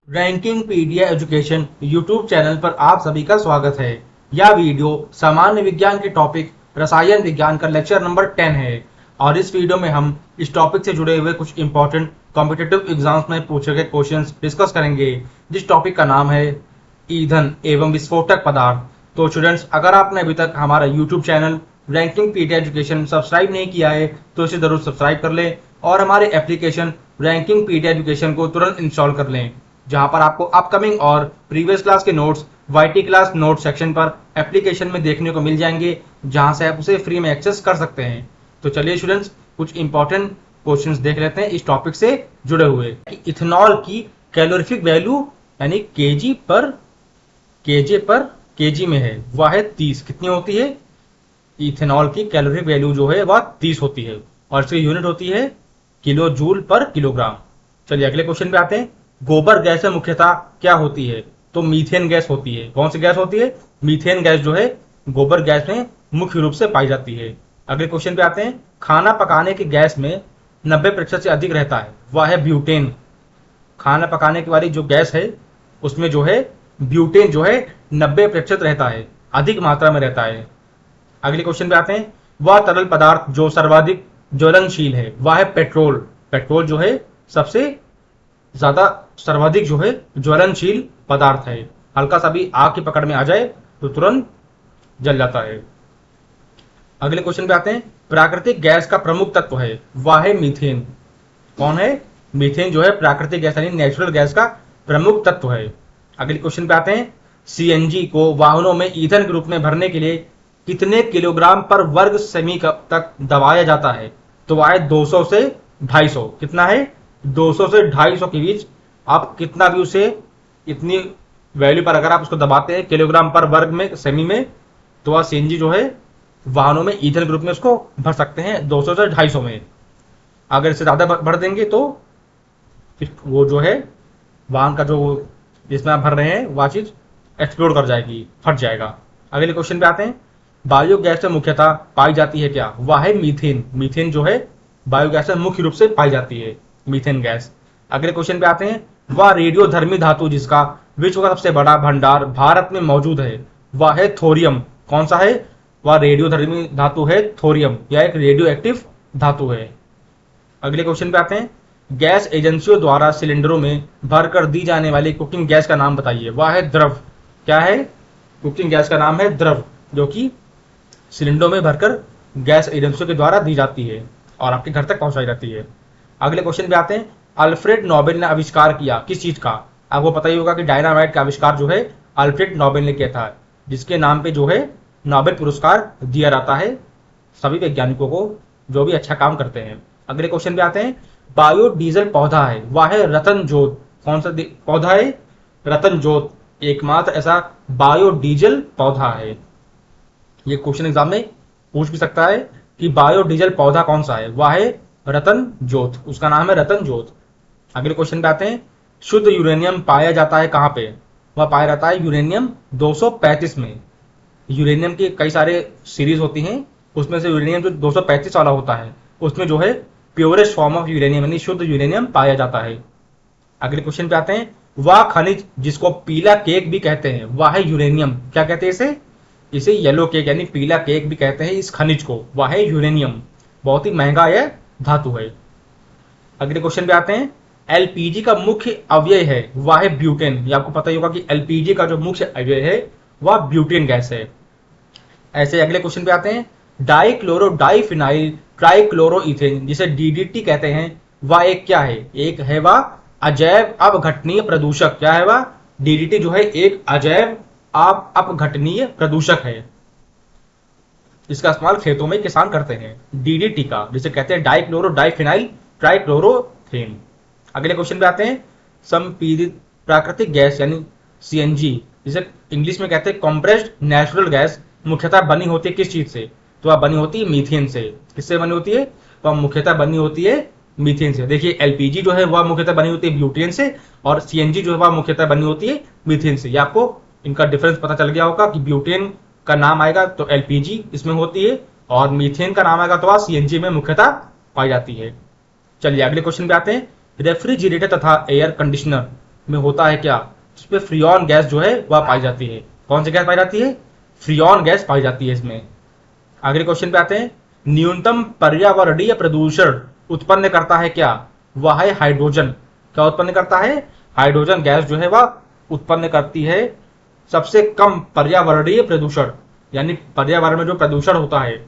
Ranking पीडिया education YouTube channel पर आप सभी का स्वागत है। यह वीडियो सामान्य विज्ञान के टॉपिक रसायन विज्ञान का लेक्चर नंबर 10 है और इस वीडियो में हम इस टॉपिक से जुड़े हुए कुछ इंपॉर्टेंट कॉम्पिटिटिव एग्जाम्स में पूछे गए क्वेश्चंस डिस्कस करेंगे, जिस टॉपिक का नाम है ईंधन एवं विस्फोटक पदार्थ। तो स्टूडेंट्स, अगर आपने अभी तक हमारा YouTube channel Rankingpedia education subscribe नहीं किया है तो इसे जरूर सब्सक्राइब कर लें और हमारे एप्लीकेशन रैंकिंग पीडिया एजुकेशन को तुरंत इंस्टॉल कर लें, जहां पर आपको अपकमिंग और प्रीवियस क्लास के notes YT class note section पर एप्लीकेशन में देखने को मिल जाएंगे, जहां से आप उसे फ्री में एक्सेस कर सकते हैं। तो चलिए स्टूडेंट्स, कुछ इंपॉर्टेंट क्वेश्चंस देख लेते हैं इस टॉपिक से जुड़े हुए। इथेनॉल की कैलोरीफिक वैल्यू यानी केजी में है, वह है 30। कितनी होती है? इथेनॉल की कैलोरीफिक वैल्यू जो है वह 30 होती है और इसकी यूनिट होती है किलो जूल पर किलोग्राम। चलिए अगले क्वेश्चन पे आते हैं। गोबर गैस में मुख्यतः क्या होती है? तो मीथेन गैस होती है। कौन सी गैस होती है? मीथेन गैस जो है गोबर गैस में मुख्य रूप से पाई जाती है। अगले क्वेश्चन पे आते हैं। खाना पकाने की गैस में 90% से अधिक रहता है, वह है ब्यूटेन। खाना पकाने की वाली जो गैस है उसमें जो है ब्यूटेन जो है 90% रहता है, अधिक मात्रा में रहता है। अगले क्वेश्चन पे आते हैं। वह तरल पदार्थ जो सर्वाधिक ज्वलनशील है, वह है पेट्रोल। पेट्रोल जो है सबसे ज्यादा सर्वाधिक जो है ज्वलनशील पदार्थ है। हल्का सा भी आग की पकड़ में आ जाए तो तुरंत जल जाता है। अगले क्वेश्चन पे आते हैं। प्राकृतिक गैस का प्रमुख तत्व है, वह है मीथेन। कौन है? मीथेन जो है प्राकृतिक गैस यानी नेचुरल गैस का प्रमुख तत्व है। अगले क्वेश्चन पे आते हैं। सीएनजी को वाहनों में ईंधन के रूप में भरने के लिए कितने किलोग्राम पर वर्ग सेमी तक दबाया जाता है? तो वह है 200 से 250। कितना है? 200 से 250 के बीच आप कितना भी उसे इतनी वैल्यू पर अगर आप उसको दबाते हैं किलोग्राम पर वर्ग में सेमी में, तो वह सीएनजी जो है वाहनों में ईंधन के रूप में उसको भर सकते हैं 200 से 250 में। अगर इससे ज्यादा भर देंगे तो फिर वो जो है वाहन का जो जिसमें आप भर रहे हैं वह चीज एक्सप्लोड कर जाएगी, फट जाएगा। अगले क्वेश्चन पे आते हैं। बायोगैस में मुख्यतः पाई जाती है क्या? वह है मीथेन। मीथेन जो है बायोगैस में मुख्य रूप से पाई जाती है, मीथेन गैस। अगले क्वेश्चन पे आते हैं। वह रेडियोधर्मी धातु जिसका विश्व का सबसे बड़ा भंडार भारत में मौजूद है, वह है थोरियम। कौन सा है? वह रेडियोधर्मी धातु है थोरियम, यह एक रेडियो एक्टिव धातु है। अगले क्वेश्चन पे आते हैं। गैस एजेंसियों द्वारा सिलेंडरों में भरकर दी जाने वाली कुकिंग गैस का नाम बताइए। वह है द्रव। क्या है? कुकिंग गैस का नाम है द्रव, जो कि सिलेंडरों में भरकर गैस एजेंसियों के द्वारा दी जाती है और आपके घर तक पहुंचाई जाती है। अगले क्वेश्चन पे आते हैं। अल्फ्रेड नोबेल ने आविष्कार किया किस चीज का? आपको पता ही होगा कि डायनामाइट का आविष्कार जो है अल्फ्रेड नोबेल ने किया था, जिसके नाम पे जो है नोबेल पुरस्कार दिया जाता है सभी वैज्ञानिकों को जो भी अच्छा काम करते हैं। अगले क्वेश्चन पे आते हैं। बायोडीजल पौधा है, वह है रतन जोत। कौन सा पौधा है? रतन जोत एकमात्र ऐसा बायोडीजल पौधा है। ये क्वेश्चन एग्जाम में पूछ भी सकता है कि बायोडीजल पौधा कौन सा है? वह है रतन जोत, उसका नाम है रतन जोत। अगले क्वेश्चन पे आते हैं। शुद्ध यूरेनियम पाया जाता है कहां पे? वह पाया जाता है यूरेनियम 235 में। यूरेनियम की कई सारे सीरीज होती हैं, उसमें से यूरेनियम जो 235 वाला होता है उसमें जो है प्योरेस्ट फॉर्म ऑफ यूरेनियम यानी शुद्ध यूरेनियम पाया जाता है। अगले क्वेश्चन पे आते हैं। वह खनिज जिसको पीला केक भी कहते हैं, वह है यूरेनियम। क्या कहते हैं इसे? इसे येलो केक यानी पीला केक भी कहते हैं इस खनिज को, वह है यूरेनियम। बहुत ही महंगा यह धातु है। अगले क्वेश्चन पे आते हैं। एलपीजी का मुख्य अवयव है, वह है ब्यूटेन। ये आपको पता ही होगा कि एलपीजी का जो मुख्य अवयव है वह ब्यूटेन गैस है। ऐसे अगले क्वेश्चन पे आते हैं। डाइक्लोरो डाइफिनाइल ट्राइक्लोरोइथेन जिसे डीडीटी कहते हैं, वह एक क्या है? एक है वह अजैव अपघटनीय प्रदूषक। क्या है वह? डीडीटी जो है एक अजैव अपघटनीय प्रदूषक है। इसका इस्तेमाल खेतों में किसान करते हैं, डीडीटी का, जिसे कहते हैं डाइक्लोरो डाइफिनाइल ट्राइक्लोरोथेन। अगले क्वेश्चन पे आते हैं। संपीड़ित प्राकृतिक गैस यानी सीएनजी, जिसे इंग्लिश में कहते हैं कंप्रेस्ड नेचुरल गैस, मुख्यतः बनी होती है किस चीज से? तो वह बनी होती है मीथेन से। किससे बनी होती है? वह मुख्यतः बनी होती है मीथेन से। देखिए एलपीजी जो है वह मुख्यतः बनी होती है ब्यूटेन से और सीएनजी जो है वह मुख्यतः बनी होती है मीथेन से। ये आपको इनका डिफरेंस पता चल गया होगा कि ब्यूटेन का नाम आएगा तो एलपीजी इसमें होती है और मीथेन का नाम आएगा तो वह सीएनजी में मुख्यतः पाई जाती है। चलिए अगले क्वेश्चन पे आते हैं। रेफ्रिजरेटर तथा एयर कंडीशनर में होता है क्या, उसमें फ्रियॉन गैस जो है वह पाई जाती है। कौन सी गैस पाई जाती है? फ्रियॉन गैस पाई जाती है इसमें। अगले क्वेश्चन पे आते हैं, न्यूनतम पर्यावरणीय प्रदूषण उत्पन्न करता है क्या, वह है हाइड्रोजन। क्या उत्पन्न करता है? हाइड्रोजन गैस जो है वह उत्पन्न करती है सबसे कम पर्यावरणीय प्रदूषण, यानी पर्यावरण में जो प्रदूषण होता है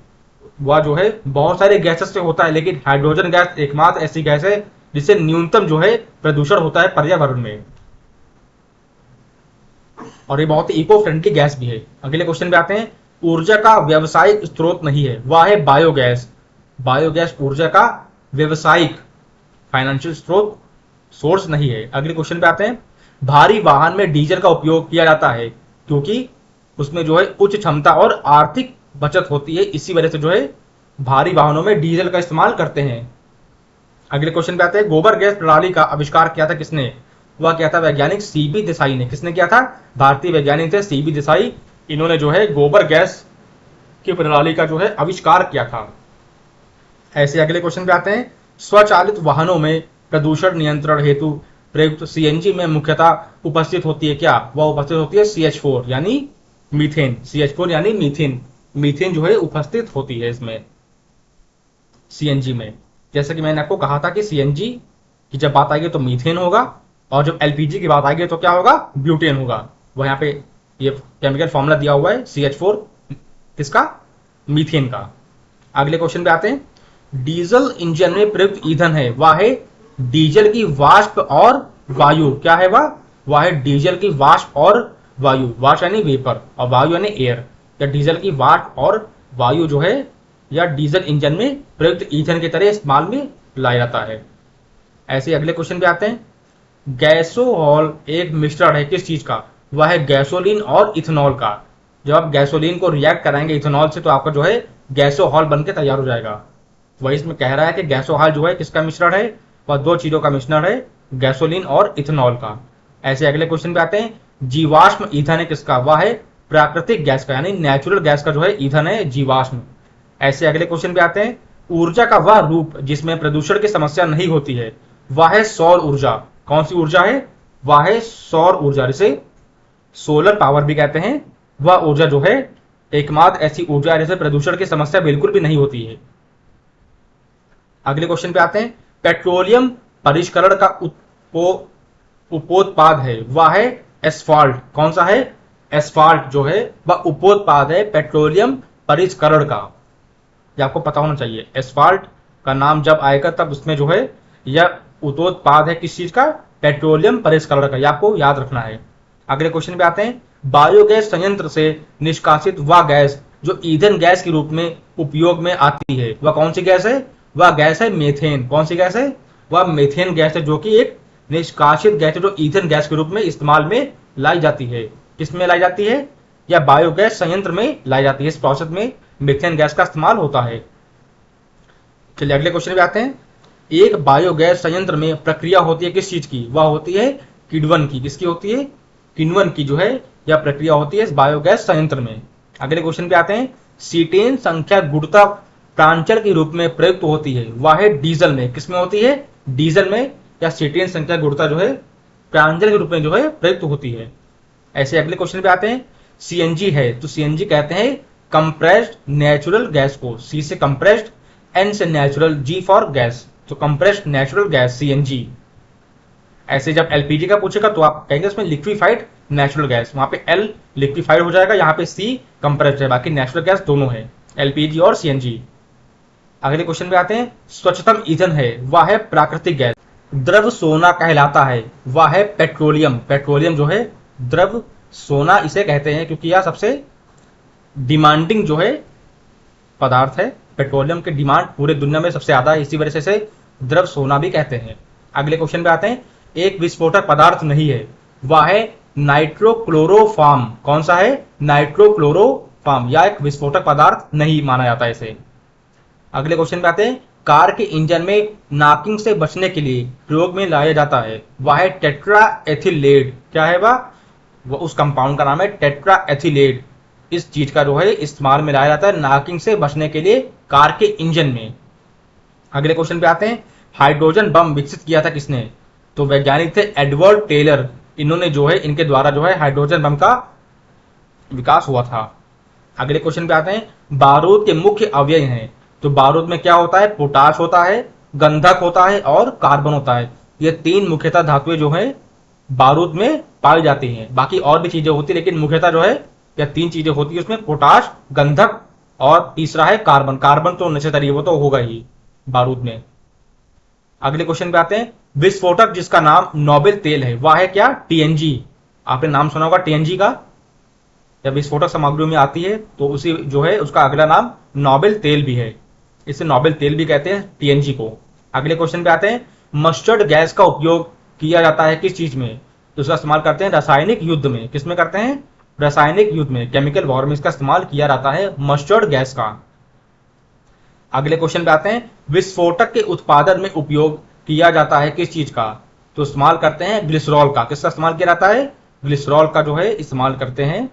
वह जो है बहुत सारे गैसेस से होता है, लेकिन हाइड्रोजन गैस एकमात्र ऐसी गैस है जिससे न्यूनतम जो है प्रदूषण होता है पर्यावरण में, और ये बहुत ही इको फ्रेंडली गैस भी है। अगले क्वेश्चन पे आते हैं, ऊर्जा का व्यवसायिक स्रोत नहीं है, वह है बायोगैस। बायोगैस ऊर्जा का व्यवसायिक फाइनेंशियल स्रोत सोर्स नहीं है। अगले क्वेश्चन पे आते हैं, भारी वाहन में डीजल का उपयोग किया जाता है क्योंकि उसमें जो है उच्च क्षमता और आर्थिक बचत होती है, इसी वजह से जो है भारी वाहनों में डीजल का इस्तेमाल करते हैं। अगले क्वेश्चन पे आते हैं, गोबर गैस प्रणाली का आविष्कार किया था किसने, वह किया था वैज्ञानिक सीबी देसाई ने। किसने किया था? भारतीय वैज्ञानिक थे सीबी देसाई, इन्होंने जो है गोबर गैस की प्रणाली का जो है आविष्कार किया था। ऐसे अगले क्वेश्चन पे आते हैं, स्वचालित वाहनों में प्रदूषण नियंत्रण हेतु प्रयुक्त सीएनजी में मुख्यतः उपस्थित होती है क्या, वह उपस्थित होती है CH4 यानी मीथेन। CH4 यानी मीथेन, मीथेन जो है उपस्थित होती है इसमें सीएनजी में। जैसे कि मैंने आपको कहा था कि सीएनजी की जब बात आएगी तो मीथेन होगा, और जब एलपीजी की बात आएगी तो क्या होगा? ब्यूटेन होगा। वह यहाँ पे ये केमिकल फॉर्मूला दिया हुआ है CH4 किसका? मीथेन का। अगले क्वेश्चन पे आते हैं, डीजल इंजन में प्रयुक्त ईंधन है, वह है डीजल की वाष्प और वायु। क्या है वह? वह है डीजल की वाष्प और वायु। वाष्प यानी वेपर और वायु यानी एयर। या डीजल की वाष्प और वायु जो है या डीजल इंजन में प्रयुक्त ईंधन की तरह इस्तेमाल में लाया जाता है। ऐसे अगले क्वेश्चन पे आते हैं, गैसोहॉल एक मिश्रण है किस चीज का, वह है गैसोलीन और इथेनॉल का। जब आप गैसोलीन को रिएक्ट कराएंगे इथेनॉल से तो आपका जो है गैसोहॉल बनके तैयार हो जाएगा। वही इसमें कह रहा है कि गैसोहॉल जो है किसका मिश्रण है, वह दो चीजों का मिश्रण है, गैसोलीन और इथेनॉल का। ऐसे अगले क्वेश्चन पे आते हैं, जीवाश्म ईंधन है किसका, वह है प्राकृतिक गैस का, यानी नेचुरल गैस का जो है ईंधन है जीवाश्म। ऐसे अगले क्वेश्चन पे आते हैं, ऊर्जा का वह रूप जिसमें प्रदूषण की समस्या नहीं होती है, वह है सौर ऊर्जा। कौन सी ऊर्जा है? वह है सौर ऊर्जा, जिसे सोलर पावर भी कहते हैं। वह ऊर्जा जो है एकमात्र ऐसी ऊर्जा है जिससे प्रदूषण की समस्या बिल्कुल भी नहीं होती है। अगले क्वेश्चन पे आते हैं, पेट्रोलियम परिष्करण का उपोत्पाद है, वह है एस्फाल्ट। कौन सा है? एस्फाल्ट जो है वह उपोत्पाद है पेट्रोलियम परिष्करण का। ये आपको पता होना चाहिए। एस्फाल्ट का नाम जब आएगा तब उसमें जो है यह उपोत्पाद है किस चीज का? पेट्रोलियम परिष्करण का। यह आपको याद रखना है। अगले क्वेश्चन पे आते हैं, बायोगैस संयंत्र से निष्कासित वह गैस जो ईंधन गैस के रूप में उपयोग में आती है, वह कौन सी गैस है? वह गैस है मीथेन। कौन सी गैस है? वह मीथेन गैस है, जो कि एक निष्कासित गैस है जो ईंधन गैस के रूप में इस्तेमाल में लाई जाती है। किसमें लाई जाती है? या बायोगैस संयंत्र में लाई जाती है। इस प्रोसेस में मीथेन गैस का इस्तेमाल होता है। चलिए अगले क्वेश्चन पे आते हैं, एक बायोगैस संयंत्र में प्रक्रिया होती है किस चीज की? वह होती है किण्वन की। किसकी होती है? किण्वन की जो है यह प्रक्रिया होती है इस बायोगैस संयंत्र में। अगले क्वेश्चन पे आते हैं, सीटेन संख्या गुणता प्रांचल के रूप में प्रयुक्त होती है, वह है डीजल में। किसमें होती है? डीजल में। या सीटेन संख्या गुणता जो है प्रांजल के रूप में जो है प्रयुक्त होती है। ऐसे अगले क्वेश्चन पे आते हैं, सीएनजी है तो सीएनजी कहते हैं कंप्रेस्ड नेचुरल गैस को। सी से कंप्रेस्ड, एन से नेचुरल, जी फॉर गैस, तो कंप्रेस्ड नेचुरल गैस सीएनजी। ऐसे जब एलपीजी का पूछेगा तो आप कहेंगे उसमें लिक्विफाइड नेचुरल गैस, वहां पे एल लिक्विफाइड हो जाएगा, यहाँ पे सी कंप्रेस्ड है, बाकी नेचुरल गैस दोनों है, एलपीजी और सीएनजी। अगले क्वेश्चन पे आते हैं, स्वच्छतम ईंधन है वह है प्राकृतिक गैस। द्रव सोना कहलाता है वह है पेट्रोलियम। पेट्रोलियम जो है द्रव सोना इसे कहते हैं क्योंकि यह सबसे डिमांडिंग जो है पदार्थ है। पेट्रोलियम की डिमांड पूरे दुनिया में सबसे ज्यादा है, इसी वजह से इसे द्रव सोना भी कहते हैं। अगले क्वेश्चन पे आते हैं, एक विस्फोटक पदार्थ नहीं है वह है नाइट्रोक्लोरोफॉर्म। कौन सा है? नाइट्रोक्लोरोफॉर्म। या एक विस्फोटक पदार्थ नहीं माना जाता है इसे। अगले क्वेश्चन पे आते हैं, कार के इंजन में नॉकिंग से बचने के लिए प्रयोग में लाया जाता है वह है टेट्रा एथिलेट। क्या है वह उस कंपाउंड का नाम है टेट्रा एथिलेट। इस चीज का जो है इस्तेमाल में लाया जाता है नॉकिंग से बचने के लिए कार के इंजन में। अगले क्वेश्चन पे आते हैं, हाइड्रोजन बम विकसित किया था किसने? तो वैज्ञानिक थे एडवर्ड टेलर, इन्होंने जो है इनके द्वारा जो है हाइड्रोजन बम का विकास हुआ था। अगले क्वेश्चन पे आते हैं, बारूद के मुख्य अवयव हैं। तो बारूद में क्या होता है, पोटाश होता है, गंधक होता है और कार्बन होता है। ये तीन मुख्यतः धातुएं जो है बारूद में पाई जाती हैं। बाकी और भी चीजें होती है, लेकिन मुख्यतः जो है या तीन चीजें होती है उसमें, पोटाश, गंधक और तीसरा है कार्बन। कार्बन तो नेसेसरी, वो तो होगा ही बारूद में। अगले क्वेश्चन पे आते हैं, विस्फोटक जिसका नाम नोबेल तेल है वह है क्या, टीएनजी। आपने नाम सुना होगा टीएनजी का, जब विस्फोटक सामग्रियों में आती है तो उसी जो है उसका अगला नाम नोबेल तेल भी है, इसे नोबेल तेल भी कहते हैं टीएनजी को। अगले क्वेश्चन पे आते हैं, मस्टर्ड गैस का उपयोग किया जाता है किस चीज में, तो उसका इस्तेमाल करते हैं रासायनिक युद्ध में। किसमें करते हैं, रासायनिक युद्ध में, केमिकल वॉर में इसका इस्तेमाल किया जाता है मस्टर्ड गैस का। अगले क्वेश्चन पे आते हैं, विस्फोटक के उत्पादन में उपयोग किया जाता है किस चीज का, तो इस्तेमाल करते हैं ग्लिसरॉल का। किसका इस्तेमाल किया जाता है, ग्लिसरॉल का जो है इस्तेमाल करते हैं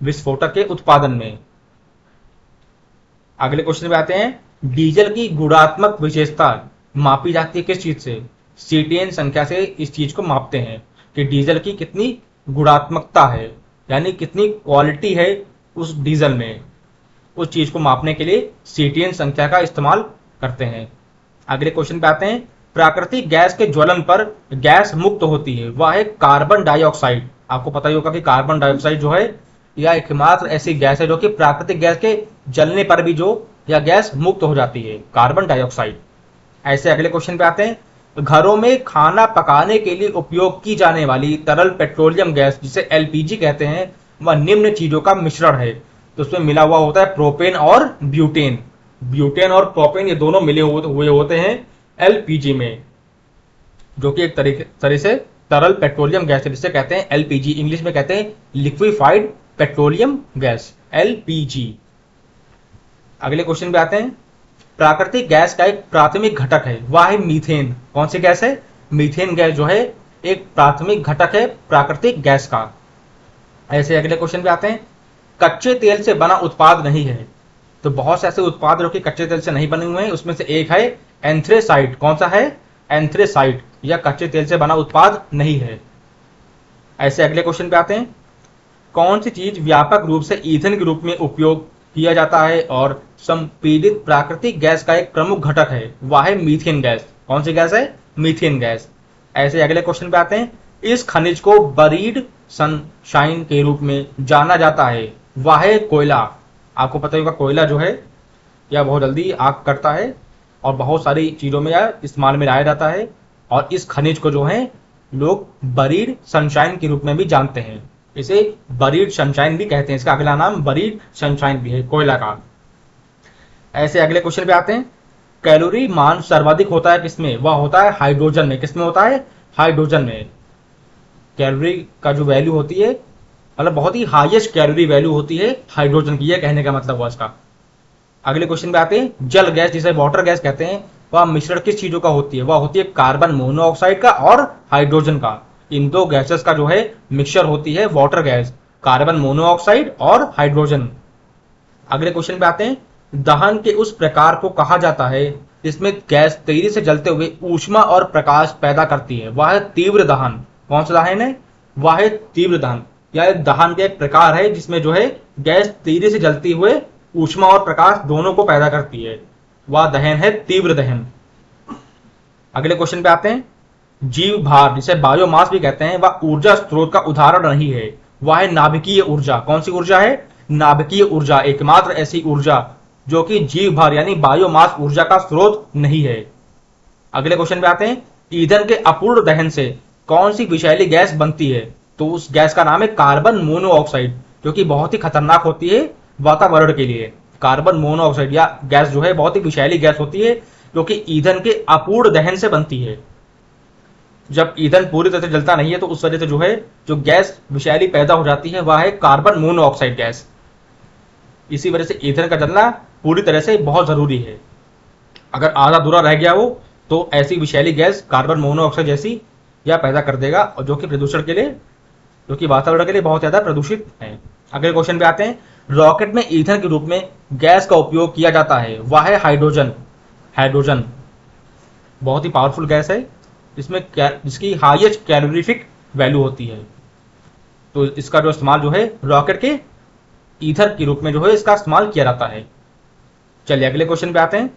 विस्फोटक के उत्पादन में। अगले क्वेश्चन पे आते हैं, डीजल की गुणात्मक विशेषता मापी जाती है किस चीज से, सीटीएन संख्या से इस चीज को मापते हैं कि डीजल की कितनी गुणात्मकता है, यानी कितनी क्वालिटी है उस डीजल में, उस चीज को मापने के लिए सीटीएन संख्या का इस्तेमाल करते हैं। अगले क्वेश्चन पे आते हैं, प्राकृतिक गैस के ज्वलन पर गैस मुक्त होती है वह है कार्बन डाइऑक्साइड। आपको पता ही होगा कि कार्बन डाइऑक्साइड जो है यह एकमात्र ऐसी गैस है जो कि प्राकृतिक गैस के जलने पर भी जो यह गैस मुक्त हो जाती है, कार्बन डाइऑक्साइड। ऐसे अगले क्वेश्चन पे आते हैं, घरों में खाना पकाने के लिए उपयोग की जाने वाली तरल पेट्रोलियम गैस जिसे एलपीजी कहते हैं वह निम्न चीजों का मिश्रण है। तो उसमें मिला हुआ होता है प्रोपेन और ब्यूटेन। ब्यूटेन और प्रोपेन ये दोनों मिले हुए होते हैं एलपीजी में, जो कि एक तरह से तरल पेट्रोलियम गैस है जिसे कहते हैं एलपीजी, इंग्लिश में कहते हैं लिक्विफाइड पेट्रोलियम गैस, एलपीजी। अगले क्वेश्चन पे आते हैं, प्राकृतिक गैस का एक प्राथमिक घटक है वह है मीथेन। कौन सी गैस है, मीथेन गैस जो है एक प्राथमिक घटक है प्राकृतिक गैस का। ऐसे अगले क्वेश्चन पे आते हैं, कच्चे तेल से बना उत्पाद नहीं है। तो बहुत से ऐसे उत्पाद जो कि कच्चे तेल से नहीं बने हुए हैं, उसमें से एक है एंथ्रेसाइट। कौन सा है, एंथ्रेसाइट, यह कच्चे तेल से बना उत्पाद नहीं है। ऐसे अगले क्वेश्चन पे आते हैं, कौन सी चीज व्यापक रूप से ईंधन के रूप में उपयोग किया जाता है और संपीड़ित प्राकृतिक गैस का एक प्रमुख घटक है वह है मीथेन गैस। कौन सी गैस है, मीथेन गैस। ऐसे अगले क्वेश्चन पे आते हैं, इस खनिज को बरीड सनशाइन के रूप में जाना जाता है वह है कोयला। आपको पता होगा कोयला जो है यह बहुत जल्दी आग करता है और बहुत सारी चीजों में यह इस्तेमाल में लाया जाता है, और इस खनिज को जो है लोग बरीड सनशाइन के रूप में भी जानते हैं, इसे बरीड सनशाइन भी कहते हैं। इसका अगला नाम बरीड सनशाइन भी है कोयला का। ऐसे अगले क्वेश्चन पे आते हैं, कैलोरी मान सर्वाधिक होता है किसमें, वह होता है हाइड्रोजन में। किसमें होता है, हाइड्रोजन में। कैलोरी का जो वैल्यू होती है, मतलब बहुत ही हाईएस्ट कैलोरी वैल्यू होती है हाइड्रोजन की, यह कहने का मतलब हुआ इसका। अगले क्वेश्चन पे आते हैं, जल गैस जिसे वाटर गैस कहते हैं वह मिश्रण किस चीजों का होती है, वह होती है कार्बन मोनोऑक्साइड का और हाइड्रोजन का। इन दो गैसेस का जो है मिक्सचर होती है वाटर गैस, कार्बन मोनोऑक्साइड और हाइड्रोजन। अगले क्वेश्चन पे आते हैं, दहन के उस प्रकार को कहा जाता है जिसमें गैस तेजी से जलते हुए ऊष्मा और प्रकाश पैदा करती है, वह है तीव्र दहन। कौन सा दहन है, वह है तीव्र दहन। यह दहन का एक प्रकार है जिसमें जो है गैस तेजी से जलती हुए ऊष्मा और प्रकाश दोनों को पैदा करती है, वह दहन है तीव्र दहन। अगले क्वेश्चन पे आते हैं, जीव भार जिसे बायोमास भी कहते हैं वह ऊर्जा स्रोत का उदाहरण नहीं है, वह है नाभिकीय ऊर्जा। कौन सी ऊर्जा है, नाभिकीय ऊर्जा, एकमात्र ऐसी ऊर्जा जो कि जीव भार यानी बायोमास ऊर्जा का स्रोत नहीं है। अगले क्वेश्चन पे आते हैं, ईंधन के अपूर्ण दहन से कौन सी विषैली गैस बनती है, तो उस गैस का नाम है कार्बन मोनोऑक्साइड, जो कि बहुत ही खतरनाक होती है वातावरण के लिए। कार्बन मोनोऑक्साइड या गैस जो है बहुत ही विषैली गैस होती है जो कि ईंधन के अपूर्ण दहन से बनती है। जब ईंधन पूरी तरह से जलता नहीं है तो उस वजह से जो है जो गैस विषैली पैदा हो जाती है वह है कार्बन मोनोऑक्साइड गैस। इसी वजह से ईंधन का जलना पूरी तरह से बहुत जरूरी है। अगर आधा अधूरा रह गया हो तो ऐसी विषैली गैस कार्बन मोनोऑक्साइड जैसी यह पैदा कर देगा, और जो कि प्रदूषण के लिए, जो कि वातावरण के लिए बहुत ज्यादा प्रदूषित है। अगले क्वेश्चन पे आते हैं, रॉकेट में ईंधन के रूप में गैस का उपयोग किया जाता है वह है हाइड्रोजन। हाइड्रोजन बहुत ही पावरफुल गैस है, जिसकी हाईएस्ट कैलोरीफिक वैल्यू होती है। तो इसका जो इस्तेमाल जो है रॉकेट के ईथर के रूप में जो है इसका इस्तेमाल किया जाता है। चलिए अगले क्वेश्चन पे आते हैं।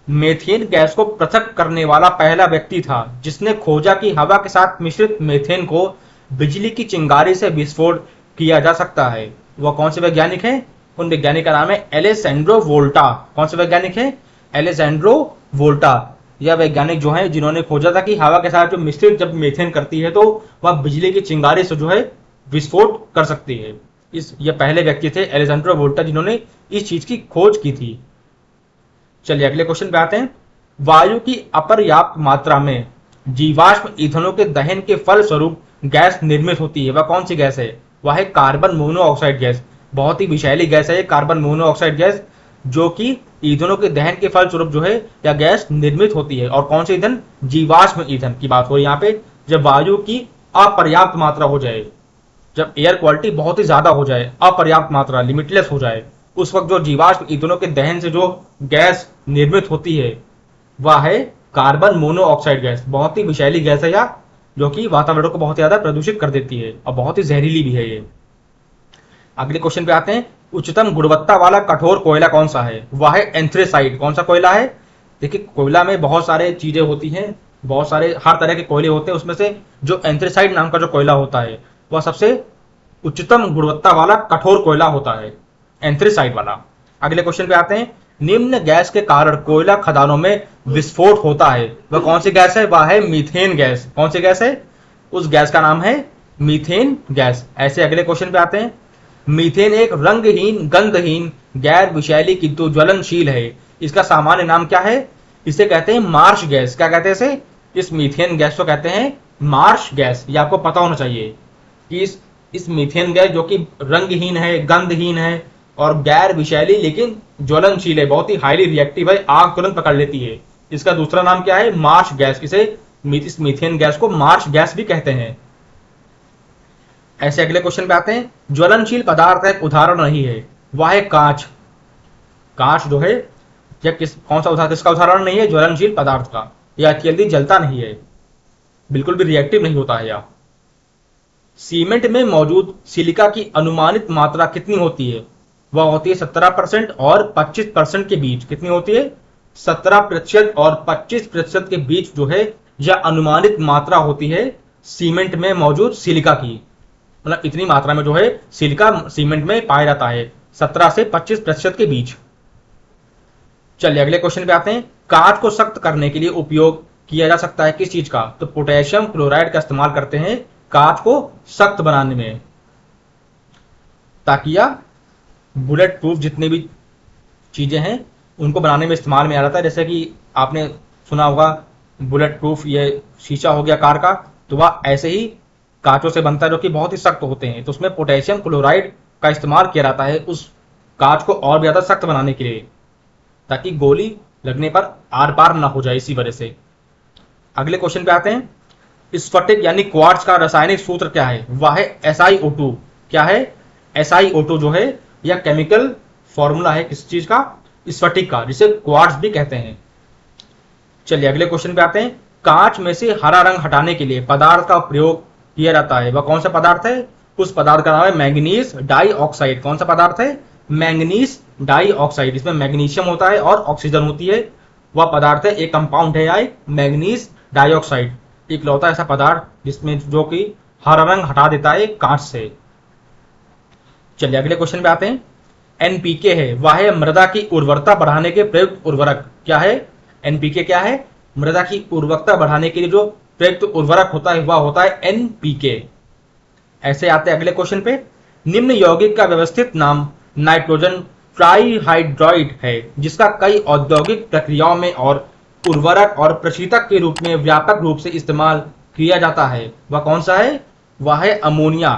मेथेन गैस को पृथक करने वाला पहला व्यक्ति था जिसने खोजा कि हवा के साथ मिश्रित मेथेन को बिजली की चिंगारी से विस्फोट किया जा सकता है। वह कौन से वैज्ञानिक हैं? उन वैज्ञानिक का नाम है एलेसैंड्रो वोल्टा। कौन से वैज्ञानिक है? एलेसैंड्रो वोल्टा। यह वैज्ञानिक जो है जिन्होंने खोजा था कि हवा के साथ जो मिश्रित जब मेथेन करती है तो वह बिजली की चिंगारी से जो है विस्फोट कर सकती है। ये पहले व्यक्ति थे एलेसैंड्रो वोल्टा जिन्होंने इस चीज की खोज की थी। चलिए अगले क्वेश्चन पे आते हैं। वायु की अपर्याप्त मात्रा में जीवाश्म ईंधनों के दहन के फलस्वरूप गैस निर्मित होती है। वह कौन सी गैस है? वह है कार्बन मोनोऑक्साइड गैस। बहुत ही विषैली गैस है ये कार्बन मोनोऑक्साइड गैस, जो कि ईंधनों के दहन के फलस्वरूप जो है यह गैस निर्मित होती है। और कौन से ईंधन? जीवाश्म ईंधन की बात हो रही है यहाँ पे। जब वायु की अपर्याप्त मात्रा हो जाए, जब एयर क्वालिटी बहुत ही ज्यादा हो जाए, अपर्याप्त मात्रा लिमिटलेस हो जाए, उस वक्त जो जीवाश्म ईंधनों के दहन से जो गैस निर्मित होती है वह है कार्बन मोनोऑक्साइड गैस। बहुत ही विषैली गैस है यह, जो कि वातावरण को बहुत ज्यादा प्रदूषित कर देती है और बहुत ही जहरीली भी है ये। अगले क्वेश्चन पे आते हैं। उच्चतम गुणवत्ता वाला कठोर कोयला कौन सा है? वह है एंथ्रेसाइट। कौन सा कोयला है? देखिए कोयला में बहुत सारे चीजें होती हैं, बहुत सारे हर तरह के कोयले होते हैं, उसमें से जो एंथ्रेसाइट नाम का जो कोयला होता है वह सबसे उच्चतम गुणवत्ता वाला कठोर कोयला होता है, एंथ्रेसाइट वाला। अगले क्वेश्चन पे आते हैं। निम्न गैस के कारण कोयला खदानों में विस्फोट होता है। वह कौन सी गैस है? वह है मीथेन गैस। कौन सी गैस है? उस गैस का नाम है मीथेन गैस। ऐसे अगले क्वेश्चन पे आते हैं। मीथेन एक रंगहीन, गंधहीन, गैर विषैली किंतु ज्वलनशील है। इसका सामान्य नाम क्या है? इसे कहते हैं मार्श गैस। क्या कहते हैं इसे? इस मीथेन गैस को कहते हैं मार्श गैस। ये आपको पता होना चाहिए कि इस मीथेन गैस जो कि रंगहीन है, गंधहीन है और गैर विषैली लेकिन ज्वलनशील है, बहुत ही हाईली रिएक्टिव है, आग तुरंत पकड़ लेती है, इसका दूसरा नाम क्या है? Marsh gas. इस मीथेन गैस को मार्श गैस भी कहते हैं। ऐसे अगले क्वेश्चन पे आते हैं। ज्वलनशील पदार्थ एक उदाहरण नहीं है, वह है कांच। कांच जो है यह कौन सा उदाहरण? किसका उदाहरण नहीं है? ज्वलनशील पदार्थ का। यह जल्दी जलता नहीं है, बिल्कुल भी रिएक्टिव नहीं होता है यह। सीमेंट में मौजूद सिलिका की अनुमानित मात्रा कितनी होती है? वह होती है 17% और 25% के बीच। कितनी होती है? 17% और 25% के बीच जो है यह अनुमानित मात्रा होती है सीमेंट में मौजूद सिलिका की। मतलब इतनी मात्रा में जो है सिलिका सीमेंट में पाया जाता है, 17 से 25% के बीच। चलिए अगले क्वेश्चन पे आते हैं। कांच को सख्त करने के लिए उपयोग किया जा सकता है किस चीज का? तो पोटेशियम क्लोराइड का इस्तेमाल करते हैं कांच को सख्त बनाने में, ताकि यह बुलेट प्रूफ जितने भी चीजें हैं उनको बनाने में इस्तेमाल में आ जाता है। जैसे कि आपने सुना होगा बुलेट प्रूफ ये शीशा हो गया कार का, तो वह ऐसे ही कांचों से बनता है जो कि बहुत ही सख्त होते हैं। तो उसमें पोटेशियम क्लोराइड का इस्तेमाल किया जाता है उस कांच को और ज्यादा सख्त बनाने के लिए, ताकि गोली लगने पर आर पार ना हो जाए, इसी वजह से। अगले क्वेश्चन पे आते हैं। स्फटिक यानी क्वार्ट्ज का रासायनिक सूत्र क्या है? वह है SiO2। क्या है? SiO2 जो है यह केमिकल फॉर्मूला है किस चीज का? स्फटिक का, जिसे क्वार्ट्ज भी कहते हैं। चलिए अगले क्वेश्चन पे आते हैं। कांच में से हरा रंग हटाने के लिए पदार्थ का प्रयोग किया जाता है, वह कौन सा पदार्थ है? उस पदार्थ का नाम है मैंगनीज डाइऑक्साइड। कौन सा पदार्थ है? Manganese dioxide. इसमें मैग्नीशियम होता है और ऑक्सीजन होती है, वह पदार्थ है, एक कंपाउंड है मैंगनीज डाइऑक्साइड। इकलौता ऐसा पदार्थ जिसमें जो कि हरा रंग हटा देता है कांच से। चलिए अगले क्वेश्चन पे आते हैं। एनपीके है, वह है मृदा की उर्वरता बढ़ाने के प्रयुक्त उर्वरक। क्या है? एनपीके क्या है? मृदा की उर्वरता बढ़ाने के लिए जो प्रयुक्त उर्वरक होता है वह होता है एनपीके। ऐसे आते हैं अगले क्वेश्चन पे। निम्न यौगिक का व्यवस्थित नाम नाइट्रोजन ट्राइहाइड्राइड है, जिसका कई औद्योगिक प्रक्रियाओं में और उर्वरक और प्रशीतक के रूप में व्यापक रूप से इस्तेमाल किया जाता है, वह कौन सा है? वह है अमोनिया।